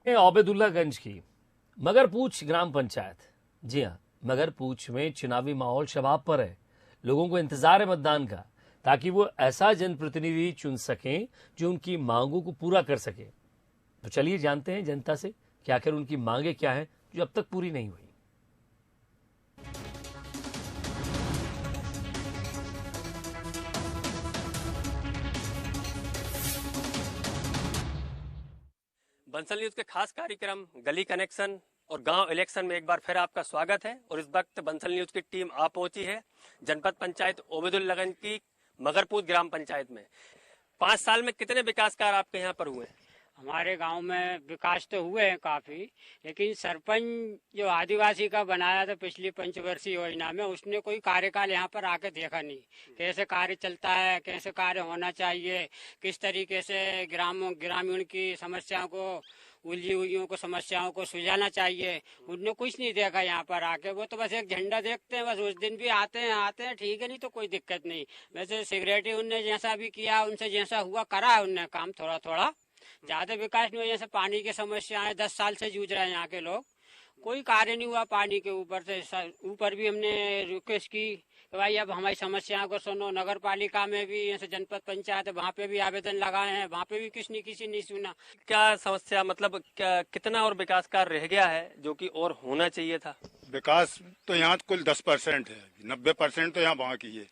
ओबेदुल्लागंज की मगरपूछ ग्राम पंचायत। जी हाँ, मगरपूछ में चुनावी माहौल शबाब पर है। लोगों को इंतजार है मतदान का, ताकि वो ऐसा जनप्रतिनिधि चुन सकें जो उनकी मांगों को पूरा कर सके। तो चलिए जानते हैं जनता से कि आखिर उनकी मांगे क्या हैं जो अब तक पूरी नहीं हुई। बंसल न्यूज के खास कार्यक्रम गली कनेक्शन और गांव इलेक्शन में एक बार फिर आपका स्वागत है। और इस वक्त बंसल न्यूज की टीम आ पहुंची है जनपद पंचायत ओबेदुल्लागंज की मगरपूछ ग्राम पंचायत में। 5 साल में कितने विकास कार्य आपके यहाँ पर हुए? हमारे गांव में विकास तो हुए हैं काफी, लेकिन सरपंच जो आदिवासी का बनाया था पिछली पंचवर्षीय योजना में, उसने कोई कार्यकाल यहाँ पर आके देखा नहीं। कैसे कार्य चलता है, कैसे कार्य होना चाहिए, किस तरीके से ग्रामीण की समस्याओं को, उलझी हुईयों को समस्याओं को सुलझाना चाहिए, उनने कुछ नहीं देखा यहाँ पर आके। वो तो बस एक झंडा देखते हैं, बस उस दिन भी आते हैं ठीक है, नहीं तो कोई दिक्कत नहीं। वैसे सिगरेटी उनने जैसा भी किया, उनसे जैसा हुआ करा है उनने काम, थोड़ा थोड़ा, ज्यादा विकास नहीं हुआ। जैसे पानी की समस्या है, 10 साल से जूझ रहे हैं यहाँ के लोग, कोई कार्य नहीं हुआ पानी के ऊपर से। ऊपर भी हमने रिक्वेस्ट की कि भाई अब हमारी समस्याओं को सुनो। नगर पालिका में भी, जैसे जनपद पंचायत है, वहाँ पे भी आवेदन लगाए हैं, वहाँ पे भी किसी नहीं सुना। क्या समस्या, मतलब कितना और विकास कार्य रह गया है जो कि और होना चाहिए था? विकास तो यहाँ कुल 10% है, 90% तो यहाँ बाकी है।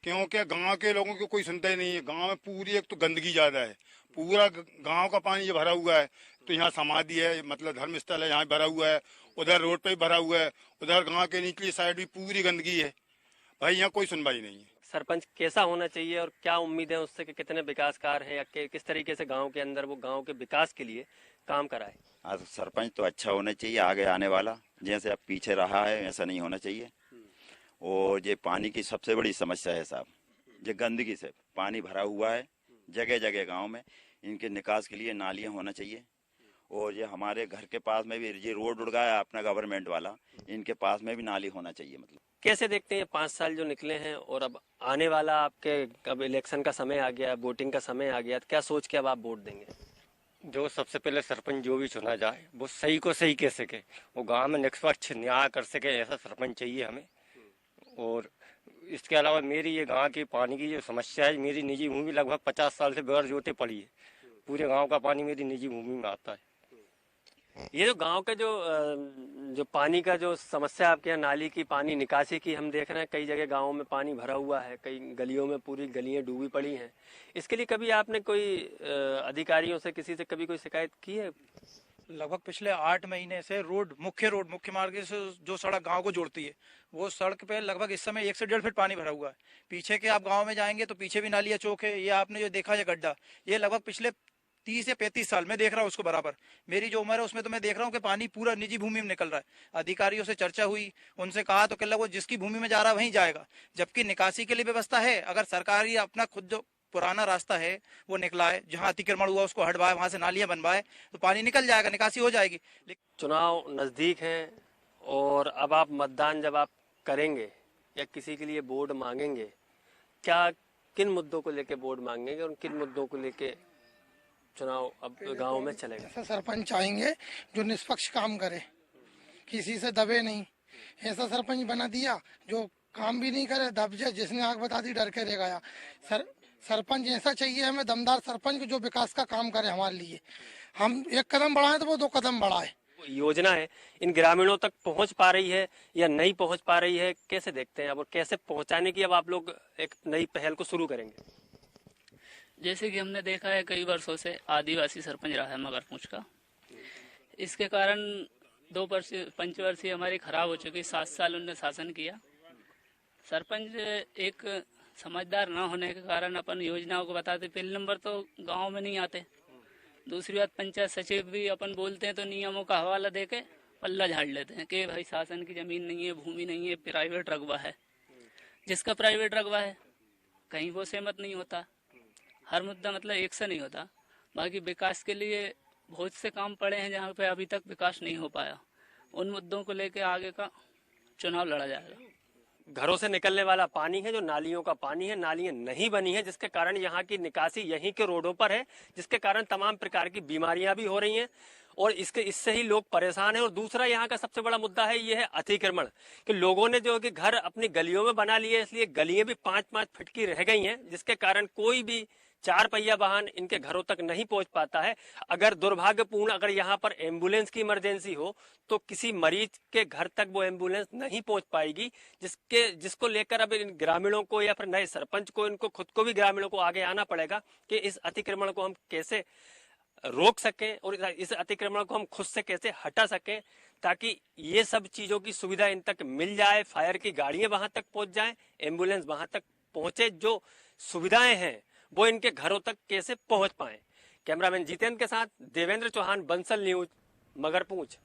क्योंकि गांव के लोगों को कोई सुनता ही नहीं है। गांव में पूरी एक तो गंदगी ज्यादा है, पूरा गांव का पानी ये भरा हुआ है। तो यहाँ समाधि है, मतलब धर्म स्थल है, यहाँ भरा हुआ है। उधर रोड पे भी भरा हुआ है, उधर गांव के निचली साइड भी पूरी गंदगी है। भाई यहाँ कोई सुनवाई नहीं है। सरपंच कैसा होना चाहिए और क्या उम्मीद है उससे कि कितने विकास कार्य हैं, या किस तरीके से गांव के अंदर वो गांव के विकास के लिए काम कराए? आज सरपंच तो अच्छा होना चाहिए, आगे आने वाला। जैसे अब पीछे रहा है ऐसा नहीं होना चाहिए। और ये पानी की सबसे बड़ी समस्या है साहब, ये गंदगी से पानी भरा हुआ है जगह जगह गांव में। इनके निकास के लिए नालियां होना चाहिए। और ये हमारे घर के पास में भी ये रोड उड़ गया अपना गवर्नमेंट वाला, इनके पास में भी नाली होना चाहिए। मतलब कैसे देखते हैं 5 साल जो निकले हैं और अब आने वाला आपके, अब इलेक्शन का समय आ गया, वोटिंग का समय आ गया, तो क्या सोच के अब आप वोट देंगे? जो सबसे पहले सरपंच जो भी चुना जाए वो सही को सही कह सके, वो गांव में निष्पक्ष न्याय कर सके, ऐसा सरपंच चाहिए हमें। और इसके अलावा मेरी ये गांव की पानी की जो समस्या है, मेरी निजी भूमि लगभग 50 साल से बगैर जोते पड़ी है। पूरे गांव का पानी मेरी निजी भूमि में आता है। ये जो गांव के जो पानी का जो समस्या आपके यहाँ, नाली की पानी निकासी की, हम देख रहे हैं कई जगह गांवों में पानी भरा हुआ है, कई गलियों में पूरी गलियां डूबी पड़ी हैं। इसके लिए कभी आपने कोई अधिकारियों से, किसी से कभी कोई शिकायत की है? लगभग पिछले 8 महीने से मुख्य मार्ग से जो सड़क गांव को जोड़ती है, वो सड़क पे लगभग इस समय 1 से 1.5 फीट पानी भरा हुआ है। पीछे के आप गांव में जाएंगे तो पीछे भी नालियां चौक है। ये आपने जो देखा है गड्ढा, ये लगभग पिछले 30 या 35 साल में देख रहा हूँ उसको बराबर। मेरी जो उम्र है उसमें तो मैं देख रहा हूँ कि पानी पूरा निजी भूमि में निकल रहा है। अधिकारियों से चर्चा हुई, उनसे कहा तो कह वो जिसकी भूमि में जा रहा है वहीं जाएगा, जबकि निकासी के लिए व्यवस्था है। अगर सरकार ही अपना खुद जो पुराना रास्ता है वो निकलाए, जहाँ अतिक्रमण हुआ उसको हटवाए, वहां से नालियां बनवाए, तो पानी निकल जाएगा, निकासी हो जाएगी। चुनाव नजदीक है और अब आप मतदान जब आप करेंगे या किसी के लिए वोट मांगेंगे, क्या किन मुद्दों को लेके वोट मांगेंगे और किन मुद्दों को लेके चुनाव अब गांव में चलेगा? ऐसा सरपंच चाहेंगे जो निष्पक्ष काम करे, किसी से दबे नहीं। ऐसा सरपंच बना दिया जो काम भी नहीं करे, दब जाए, जिसने आग बता दी डर के रह गया। सरपंच ऐसा चाहिए हमें, दमदार सरपंच जो विकास का काम करे हमारे लिए। हम एक कदम बढ़ाए तो वो 2 कदम बढ़ाए। योजना है इन ग्रामीणों तक पहुंच पा रही है या नहीं पहुंच पा रही है, कैसे देखते हैं अब, और कैसे पहुंचाने की अब आप लोग एक नई पहल को शुरू करेंगे? जैसे कि हमने देखा है कई वर्षों से आदिवासी सरपंच रहा है मगरपूछ का। इसके कारण 2 पंचवर्षीय हमारी खराब हो चुकी। 7 साल उनने शासन किया। सरपंच एक समझदार न होने के कारण अपन योजनाओं को बताते, पहले नंबर तो गांव में नहीं आते। दूसरी बात, पंचायत सचिव भी अपन बोलते हैं तो नियमों का हवाला देके पल्ला झाड़ लेते हैं कि भाई शासन की जमीन नहीं है, भूमि नहीं है, प्राइवेट रकबा है। जिसका प्राइवेट रकबा है कहीं वो सहमत नहीं होता। हर मुद्दा मतलब एक से नहीं होता। बाकी विकास के लिए बहुत से काम पड़े हैं जहाँ पे अभी तक विकास नहीं हो पाया। उन मुद्दों को लेकर आगे का चुनाव लड़ा जाएगा। घरों से निकलने वाला पानी है, जो नालियों का पानी है, नालियां नहीं बनी है, जिसके कारण यहाँ की निकासी यहीं के रोडों पर है, जिसके कारण तमाम प्रकार की बीमारियां भी हो रही हैं और इससे ही लोग परेशान हैं। और दूसरा यहाँ का सबसे बड़ा मुद्दा है ये है अतिक्रमण, कि लोगों ने जो कि घर अपनी गलियों में बना लिए, इसलिए गलियां भी 5-5 फीट की रह गई हैं, जिसके कारण कोई भी 4 पहिया वाहन इनके घरों तक नहीं पहुंच पाता है। अगर दुर्भाग्यपूर्ण अगर यहाँ पर एम्बुलेंस की इमरजेंसी हो तो किसी मरीज के घर तक वो एम्बुलेंस नहीं पहुंच पाएगी, जिसको लेकर अब इन ग्रामीणों को या फिर नए सरपंच को, इनको खुद को भी ग्रामीणों को आगे आना पड़ेगा कि इस अतिक्रमण को हम कैसे रोक सकें और इस अतिक्रमण को हम खुद से कैसे हटा सकें, ताकि ये सब चीजों की सुविधा इन तक मिल जाए, फायर की गाड़ियां वहां तक पहुंच जाएं, एम्बुलेंस वहां तक पहुंचे, जो सुविधाएं हैं वो इनके घरों तक कैसे पहुंच पाए। कैमरामैन जितेंद्र के साथ देवेंद्र चौहान, बंसल न्यूज, मगरपूछ।